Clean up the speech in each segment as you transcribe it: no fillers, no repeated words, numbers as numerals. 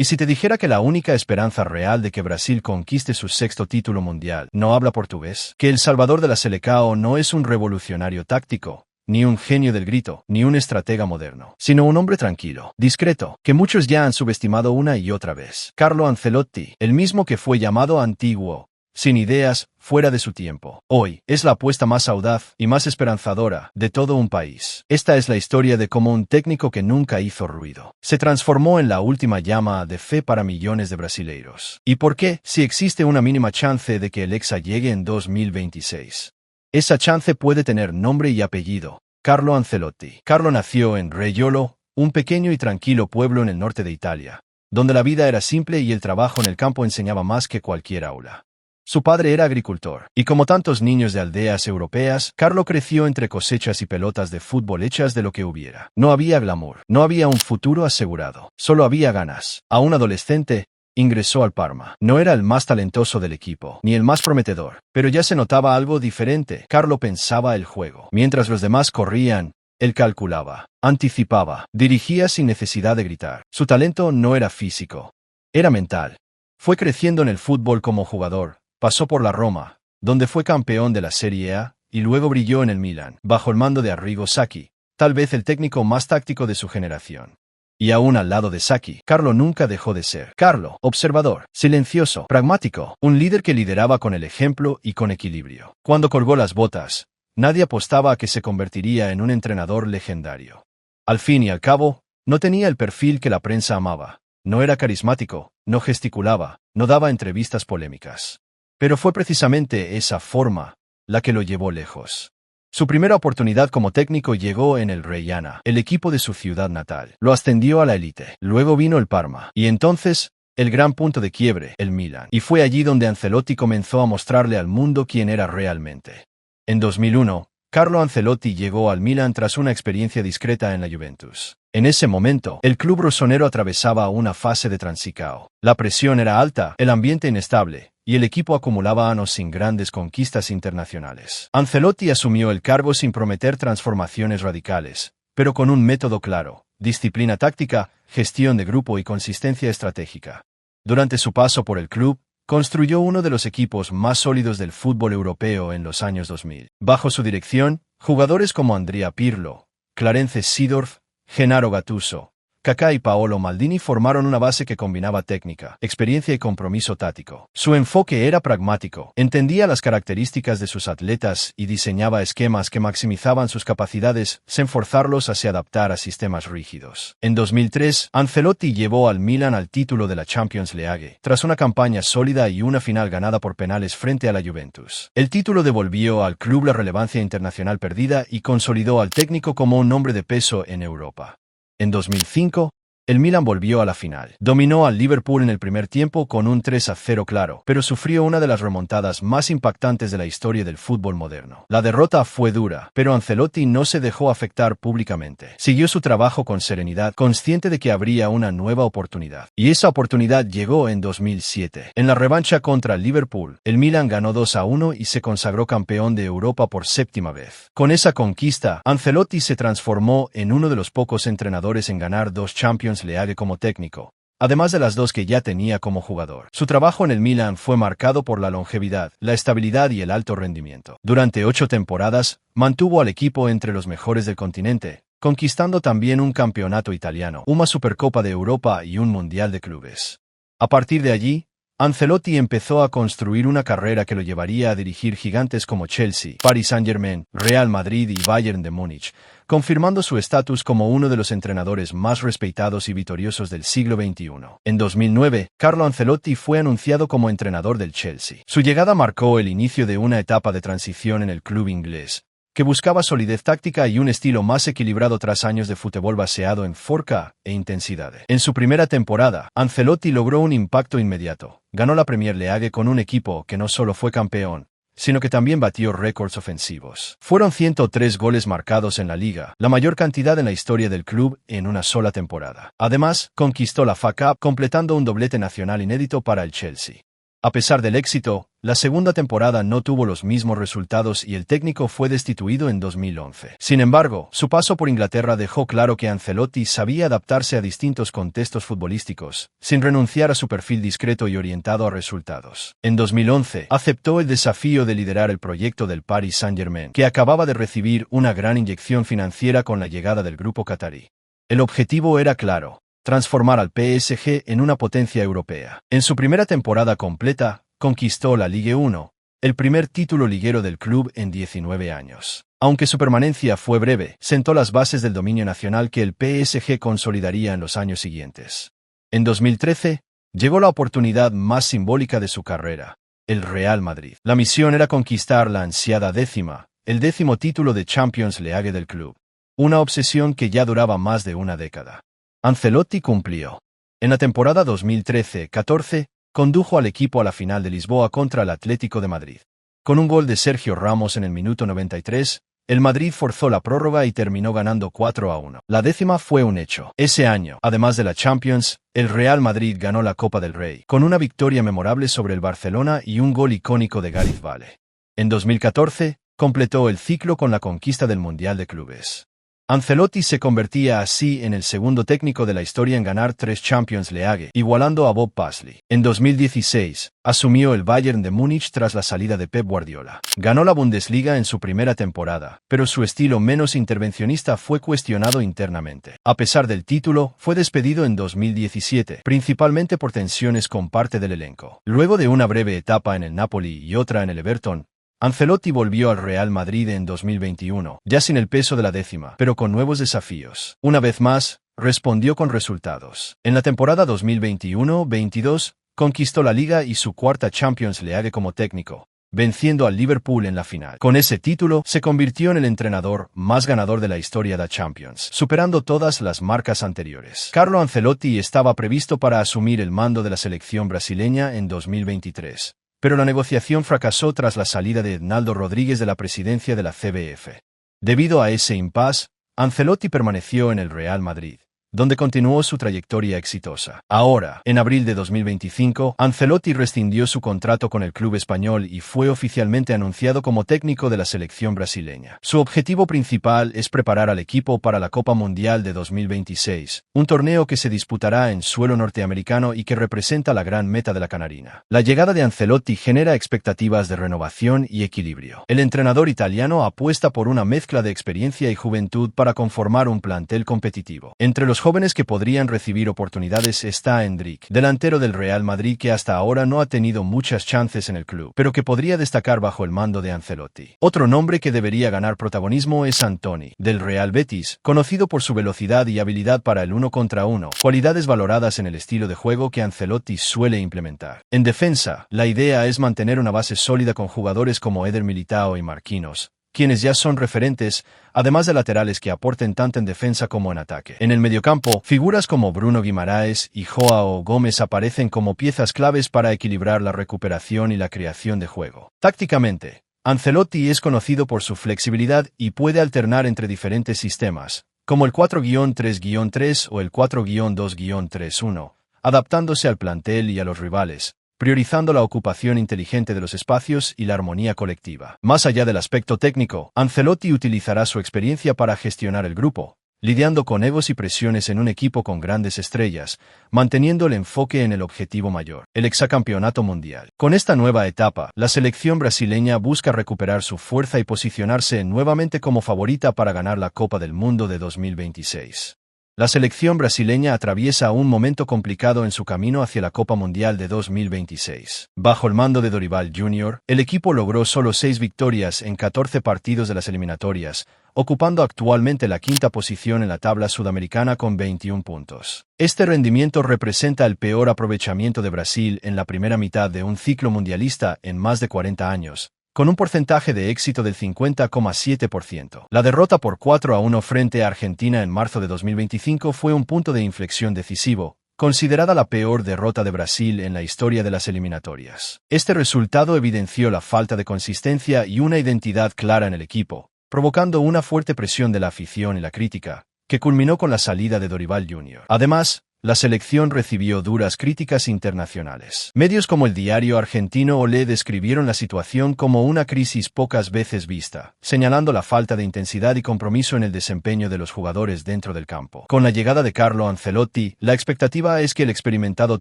Y si te dijera que la única esperanza real de que Brasil conquiste su sexto título mundial no habla portugués, que el salvador de la Selecao no es un revolucionario táctico, ni un genio del grito, ni un estratega moderno, sino un hombre tranquilo, discreto, que muchos ya han subestimado una y otra vez. Carlo Ancelotti, el mismo que fue llamado antiguo, sin ideas, fuera de su tiempo. Hoy, es la apuesta más audaz y más esperanzadora de todo un país. Esta es la historia de cómo un técnico que nunca hizo ruido se transformó en la última llama de fe para millones de brasileiros. ¿Y por qué, si existe una mínima chance de que el Hexa llegue en 2026? Esa chance puede tener nombre y apellido: Carlo Ancelotti. Carlo nació en Reggio, un pequeño y tranquilo pueblo en el norte de Italia, donde la vida era simple y el trabajo en el campo enseñaba más que cualquier aula. Su padre era agricultor, y como tantos niños de aldeas europeas, Carlo creció entre cosechas y pelotas de fútbol hechas de lo que hubiera. No había glamour, no había un futuro asegurado, solo había ganas. A un adolescente, ingresó al Parma. No era el más talentoso del equipo, ni el más prometedor, pero ya se notaba algo diferente. Carlo pensaba el juego. Mientras los demás corrían, él calculaba, anticipaba, dirigía sin necesidad de gritar. Su talento no era físico, era mental. Fue creciendo en el fútbol como jugador. Pasó por la Roma, donde fue campeón de la Serie A, y luego brilló en el Milan, bajo el mando de Arrigo Sacchi, tal vez el técnico más táctico de su generación. Y aún al lado de Sacchi, Carlo nunca dejó de ser Carlo, observador, silencioso, pragmático, un líder que lideraba con el ejemplo y con equilibrio. Cuando colgó las botas, nadie apostaba a que se convertiría en un entrenador legendario. Al fin y al cabo, no tenía el perfil que la prensa amaba. No era carismático, no gesticulaba, no daba entrevistas polémicas. Pero fue precisamente esa forma la que lo llevó lejos. Su primera oportunidad como técnico llegó en el Reggiana, el equipo de su ciudad natal. Lo ascendió a la élite. Luego vino el Parma. Y entonces, el gran punto de quiebre, el Milan. Y fue allí donde Ancelotti comenzó a mostrarle al mundo quién era realmente. En 2001, Carlo Ancelotti llegó al Milan tras una experiencia discreta en la Juventus. En ese momento, el club rosonero atravesaba una fase de transición. La presión era alta, el ambiente inestable, y el equipo acumulaba años sin grandes conquistas internacionales. Ancelotti asumió el cargo sin prometer transformaciones radicales, pero con un método claro: disciplina táctica, gestión de grupo y consistencia estratégica. Durante su paso por el club, construyó uno de los equipos más sólidos del fútbol europeo en los años 2000. Bajo su dirección, jugadores como Andrea Pirlo, Clarence Seedorf, Gennaro Gattuso, Kaká y Paolo Maldini formaron una base que combinaba técnica, experiencia y compromiso táctico. Su enfoque era pragmático, entendía las características de sus atletas y diseñaba esquemas que maximizaban sus capacidades sin forzarlos a se adaptar a sistemas rígidos. En 2003, Ancelotti llevó al Milan al título de la Champions League, tras una campaña sólida y una final ganada por penales frente a la Juventus. El título devolvió al club la relevancia internacional perdida y consolidó al técnico como un hombre de peso en Europa. En 2005, el Milan volvió a la final. Dominó al Liverpool en el primer tiempo con un 3-0 claro, pero sufrió una de las remontadas más impactantes de la historia del fútbol moderno. La derrota fue dura, pero Ancelotti no se dejó afectar públicamente. Siguió su trabajo con serenidad, consciente de que habría una nueva oportunidad. Y esa oportunidad llegó en 2007. En la revancha contra el Liverpool, el Milan ganó 2-1 y se consagró campeón de Europa por séptima vez. Con esa conquista, Ancelotti se transformó en uno de los pocos entrenadores en ganar 2 Champions League como técnico, además de las 2 que ya tenía como jugador. Su trabajo en el Milan fue marcado por la longevidad, la estabilidad y el alto rendimiento. Durante 8 temporadas, mantuvo al equipo entre los mejores del continente, conquistando también un campeonato italiano, una Supercopa de Europa y un Mundial de Clubes. A partir de allí, Ancelotti empezó a construir una carrera que lo llevaría a dirigir gigantes como Chelsea, Paris Saint-Germain, Real Madrid y Bayern de Múnich, confirmando su estatus como uno de los entrenadores más respetados y victoriosos del siglo XXI. En 2009, Carlo Ancelotti fue anunciado como entrenador del Chelsea. Su llegada marcó el inicio de una etapa de transición en el club inglés, que buscaba solidez táctica y un estilo más equilibrado tras años de fútbol baseado en forca e intensidad. En su primera temporada, Ancelotti logró un impacto inmediato. Ganó la Premier League con un equipo que no solo fue campeón, sino que también batió récords ofensivos. Fueron 103 goles marcados en la liga, la mayor cantidad en la historia del club en una sola temporada. Además, conquistó la FA Cup, completando un doblete nacional inédito para el Chelsea. A pesar del éxito, la segunda temporada no tuvo los mismos resultados y el técnico fue destituido en 2011. Sin embargo, su paso por Inglaterra dejó claro que Ancelotti sabía adaptarse a distintos contextos futbolísticos, sin renunciar a su perfil discreto y orientado a resultados. En 2011, aceptó el desafío de liderar el proyecto del Paris Saint-Germain, que acababa de recibir una gran inyección financiera con la llegada del grupo qatarí. El objetivo era claro: transformar al PSG en una potencia europea. En su primera temporada completa, conquistó la Ligue 1, el primer título liguero del club en 19 años. Aunque su permanencia fue breve, sentó las bases del dominio nacional que el PSG consolidaría en los años siguientes. En 2013, llegó la oportunidad más simbólica de su carrera: el Real Madrid. La misión era conquistar la ansiada el 10º título de Champions League del club. Una obsesión que ya duraba más de una década. Ancelotti cumplió. En la temporada 2013-14, condujo al equipo a la final de Lisboa contra el Atlético de Madrid. Con un gol de Sergio Ramos en el minuto 93, el Madrid forzó la prórroga y terminó ganando 4-1. La 10ª fue un hecho. Ese año, además de la Champions, el Real Madrid ganó la Copa del Rey, con una victoria memorable sobre el Barcelona y un gol icónico de Gareth Bale. En 2014, completó el ciclo con la conquista del Mundial de Clubes. Ancelotti se convertía así en el segundo técnico de la historia en ganar 3 Champions League, igualando a Bob Paisley. En 2016, asumió el Bayern de Múnich tras la salida de Pep Guardiola. Ganó la Bundesliga en su primera temporada, pero su estilo menos intervencionista fue cuestionado internamente. A pesar del título, fue despedido en 2017, principalmente por tensiones con parte del elenco. Luego de una breve etapa en el Napoli y otra en el Everton, Ancelotti volvió al Real Madrid en 2021, ya sin el peso de la 10ª, pero con nuevos desafíos. Una vez más, respondió con resultados. En la temporada 2021-22, conquistó la Liga y su cuarta Champions League como técnico, venciendo al Liverpool en la final. Con ese título, se convirtió en el entrenador más ganador de la historia de Champions, superando todas las marcas anteriores. Carlo Ancelotti estaba previsto para asumir el mando de la selección brasileña en 2023. Pero la negociación fracasó tras la salida de Ednaldo Rodríguez de la presidencia de la CBF. Debido a ese impasse, Ancelotti permaneció en el Real Madrid, donde continuó su trayectoria exitosa. Ahora, en abril de 2025, Ancelotti rescindió su contrato con el club español y fue oficialmente anunciado como técnico de la selección brasileña. Su objetivo principal es preparar al equipo para la Copa Mundial de 2026, un torneo que se disputará en suelo norteamericano y que representa la gran meta de la canarina. La llegada de Ancelotti genera expectativas de renovación y equilibrio. El entrenador italiano apuesta por una mezcla de experiencia y juventud para conformar un plantel competitivo. Entre los jóvenes que podrían recibir oportunidades está Endrick, delantero del Real Madrid que hasta ahora no ha tenido muchas chances en el club, pero que podría destacar bajo el mando de Ancelotti. Otro nombre que debería ganar protagonismo es Antony, del Real Betis, conocido por su velocidad y habilidad para el 1 contra 1, cualidades valoradas en el estilo de juego que Ancelotti suele implementar. En defensa, la idea es mantener una base sólida con jugadores como Eder Militao y Marquinhos, quienes ya son referentes, además de laterales que aporten tanto en defensa como en ataque. En el mediocampo, figuras como Bruno Guimaraes y Joao Gómez aparecen como piezas claves para equilibrar la recuperación y la creación de juego. Tácticamente, Ancelotti es conocido por su flexibilidad y puede alternar entre diferentes sistemas, como el 4-3-3 o el 4-2-3-1, adaptándose al plantel y a los rivales, priorizando la ocupación inteligente de los espacios y la armonía colectiva. Más allá del aspecto técnico, Ancelotti utilizará su experiencia para gestionar el grupo, lidiando con egos y presiones en un equipo con grandes estrellas, manteniendo el enfoque en el objetivo mayor, el hexacampeonato mundial. Con esta nueva etapa, la selección brasileña busca recuperar su fuerza y posicionarse nuevamente como favorita para ganar la Copa del Mundo de 2026. La selección brasileña atraviesa un momento complicado en su camino hacia la Copa Mundial de 2026. Bajo el mando de Dorival Jr., el equipo logró solo 6 victorias en 14 partidos de las eliminatorias, ocupando actualmente la 5ª posición en la tabla sudamericana con 21 puntos. Este rendimiento representa el peor aprovechamiento de Brasil en la primera mitad de un ciclo mundialista en más de 40 años, con un porcentaje de éxito del 50,7%. La derrota por 4-1 frente a Argentina en marzo de 2025 fue un punto de inflexión decisivo, considerada la peor derrota de Brasil en la historia de las eliminatorias. Este resultado evidenció la falta de consistencia y una identidad clara en el equipo, provocando una fuerte presión de la afición y la crítica, que culminó con la salida de Dorival Jr. Además, la selección recibió duras críticas internacionales. Medios como el diario argentino Olé describieron la situación como una crisis pocas veces vista, señalando la falta de intensidad y compromiso en el desempeño de los jugadores dentro del campo. Con la llegada de Carlo Ancelotti, la expectativa es que el experimentado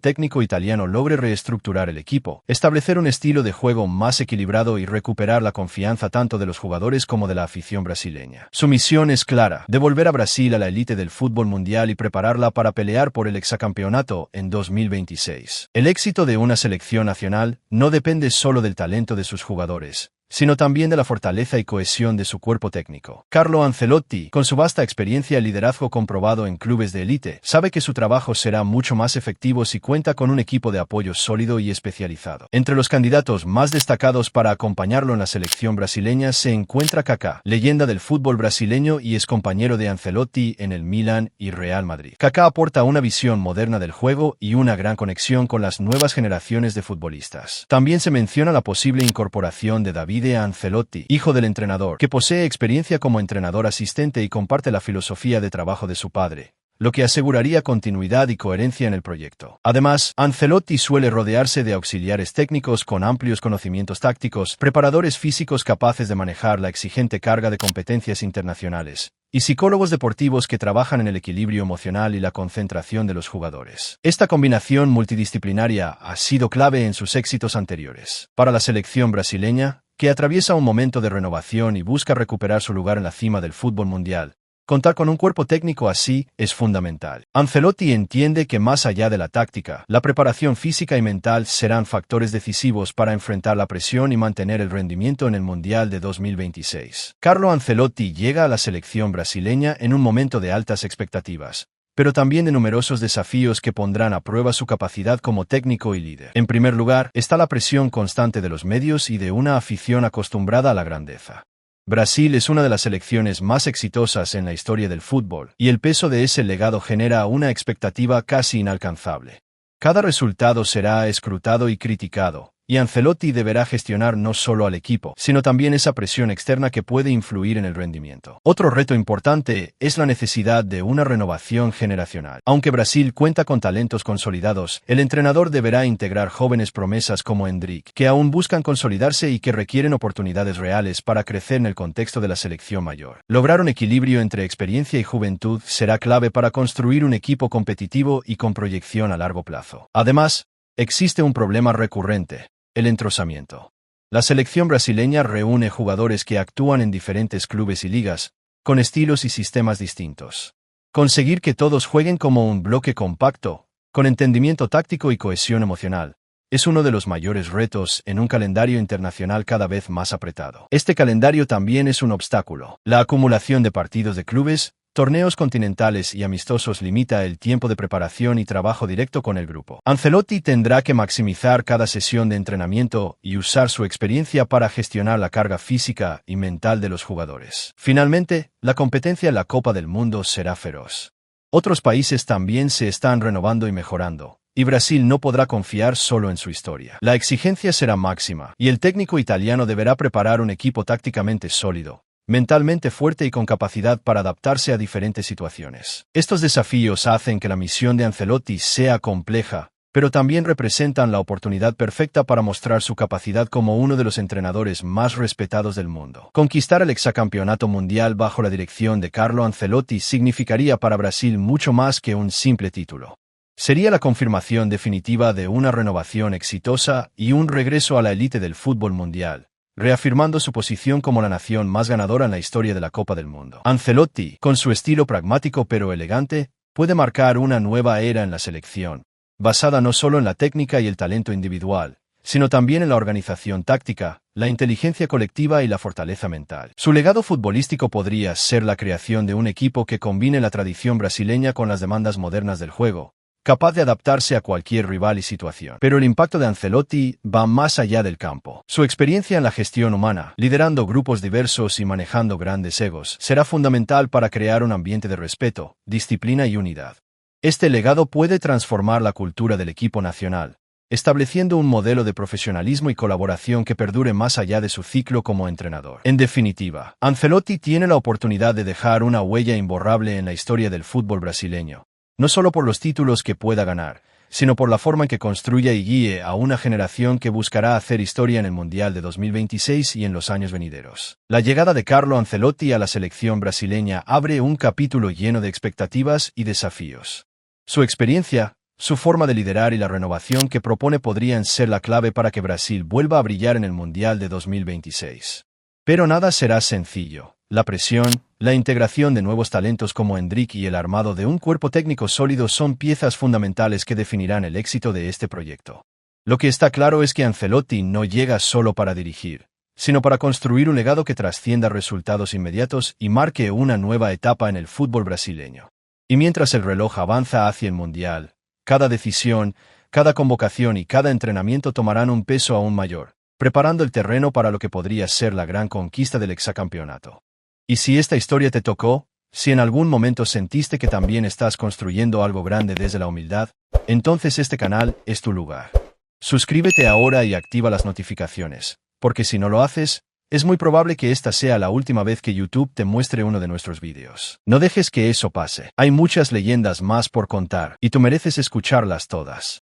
técnico italiano logre reestructurar el equipo, establecer un estilo de juego más equilibrado y recuperar la confianza tanto de los jugadores como de la afición brasileña. Su misión es clara: devolver a Brasil a la élite del fútbol mundial y prepararla para pelear por el hexacampeonato en 2026. El éxito de una selección nacional no depende solo del talento de sus jugadores, sino también de la fortaleza y cohesión de su cuerpo técnico. Carlo Ancelotti, con su vasta experiencia y liderazgo comprobado en clubes de élite, sabe que su trabajo será mucho más efectivo si cuenta con un equipo de apoyo sólido y especializado. Entre los candidatos más destacados para acompañarlo en la selección brasileña se encuentra Kaká, leyenda del fútbol brasileño y excompañero de Ancelotti en el Milan y Real Madrid. Kaká aporta una visión moderna del juego y una gran conexión con las nuevas generaciones de futbolistas. También se menciona la posible incorporación de Davide Ancelotti, hijo del entrenador, que posee experiencia como entrenador asistente y comparte la filosofía de trabajo de su padre, lo que aseguraría continuidad y coherencia en el proyecto. Además, Ancelotti suele rodearse de auxiliares técnicos con amplios conocimientos tácticos, preparadores físicos capaces de manejar la exigente carga de competencias internacionales, y psicólogos deportivos que trabajan en el equilibrio emocional y la concentración de los jugadores. Esta combinación multidisciplinaria ha sido clave en sus éxitos anteriores. Para la selección brasileña, que atraviesa un momento de renovación y busca recuperar su lugar en la cima del fútbol mundial, contar con un cuerpo técnico así es fundamental. Ancelotti entiende que más allá de la táctica, la preparación física y mental serán factores decisivos para enfrentar la presión y mantener el rendimiento en el Mundial de 2026. Carlo Ancelotti llega a la selección brasileña en un momento de altas expectativas, pero también de numerosos desafíos que pondrán a prueba su capacidad como técnico y líder. En primer lugar, está la presión constante de los medios y de una afición acostumbrada a la grandeza. Brasil es una de las selecciones más exitosas en la historia del fútbol, y el peso de ese legado genera una expectativa casi inalcanzable. Cada resultado será escrutado y criticado, y Ancelotti deberá gestionar no solo al equipo, sino también esa presión externa que puede influir en el rendimiento. Otro reto importante es la necesidad de una renovación generacional. Aunque Brasil cuenta con talentos consolidados, el entrenador deberá integrar jóvenes promesas como Endrick, que aún buscan consolidarse y que requieren oportunidades reales para crecer en el contexto de la selección mayor. Lograr un equilibrio entre experiencia y juventud será clave para construir un equipo competitivo y con proyección a largo plazo. Además, existe un problema recurrente: el entrosamiento. La selección brasileña reúne jugadores que actúan en diferentes clubes y ligas, con estilos y sistemas distintos. Conseguir que todos jueguen como un bloque compacto, con entendimiento táctico y cohesión emocional, es uno de los mayores retos en un calendario internacional cada vez más apretado. Este calendario también es un obstáculo. La acumulación de partidos de clubes, torneos continentales y amistosos limita el tiempo de preparación y trabajo directo con el grupo. Ancelotti tendrá que maximizar cada sesión de entrenamiento y usar su experiencia para gestionar la carga física y mental de los jugadores. Finalmente, la competencia en la Copa del Mundo será feroz. Otros países también se están renovando y mejorando, y Brasil no podrá confiar solo en su historia. La exigencia será máxima, y el técnico italiano deberá preparar un equipo tácticamente sólido, mentalmente fuerte y con capacidad para adaptarse a diferentes situaciones. Estos desafíos hacen que la misión de Ancelotti sea compleja, pero también representan la oportunidad perfecta para mostrar su capacidad como uno de los entrenadores más respetados del mundo. Conquistar el hexacampeonato mundial bajo la dirección de Carlo Ancelotti significaría para Brasil mucho más que un simple título. Sería la confirmación definitiva de una renovación exitosa y un regreso a la élite del fútbol mundial, reafirmando su posición como la nación más ganadora en la historia de la Copa del Mundo. Ancelotti, con su estilo pragmático pero elegante, puede marcar una nueva era en la selección, basada no solo en la técnica y el talento individual, sino también en la organización táctica, la inteligencia colectiva y la fortaleza mental. Su legado futbolístico podría ser la creación de un equipo que combine la tradición brasileña con las demandas modernas del juego, capaz de adaptarse a cualquier rival y situación. Pero el impacto de Ancelotti va más allá del campo. Su experiencia en la gestión humana, liderando grupos diversos y manejando grandes egos, será fundamental para crear un ambiente de respeto, disciplina y unidad. Este legado puede transformar la cultura del equipo nacional, estableciendo un modelo de profesionalismo y colaboración que perdure más allá de su ciclo como entrenador. En definitiva, Ancelotti tiene la oportunidad de dejar una huella imborrable en la historia del fútbol brasileño, no solo por los títulos que pueda ganar, sino por la forma en que construya y guíe a una generación que buscará hacer historia en el Mundial de 2026 y en los años venideros. La llegada de Carlo Ancelotti a la selección brasileña abre un capítulo lleno de expectativas y desafíos. Su experiencia, su forma de liderar y la renovación que propone podrían ser la clave para que Brasil vuelva a brillar en el Mundial de 2026. Pero nada será sencillo. La presión, la integración de nuevos talentos como Endrick y el armado de un cuerpo técnico sólido son piezas fundamentales que definirán el éxito de este proyecto. Lo que está claro es que Ancelotti no llega solo para dirigir, sino para construir un legado que trascienda resultados inmediatos y marque una nueva etapa en el fútbol brasileño. Y mientras el reloj avanza hacia el Mundial, cada decisión, cada convocación y cada entrenamiento tomarán un peso aún mayor, preparando el terreno para lo que podría ser la gran conquista del hexacampeonato. Y si esta historia te tocó, si en algún momento sentiste que también estás construyendo algo grande desde la humildad, entonces este canal es tu lugar. Suscríbete ahora y activa las notificaciones, porque si no lo haces, es muy probable que esta sea la última vez que YouTube te muestre uno de nuestros vídeos. No dejes que eso pase. Hay muchas leyendas más por contar, y tú mereces escucharlas todas.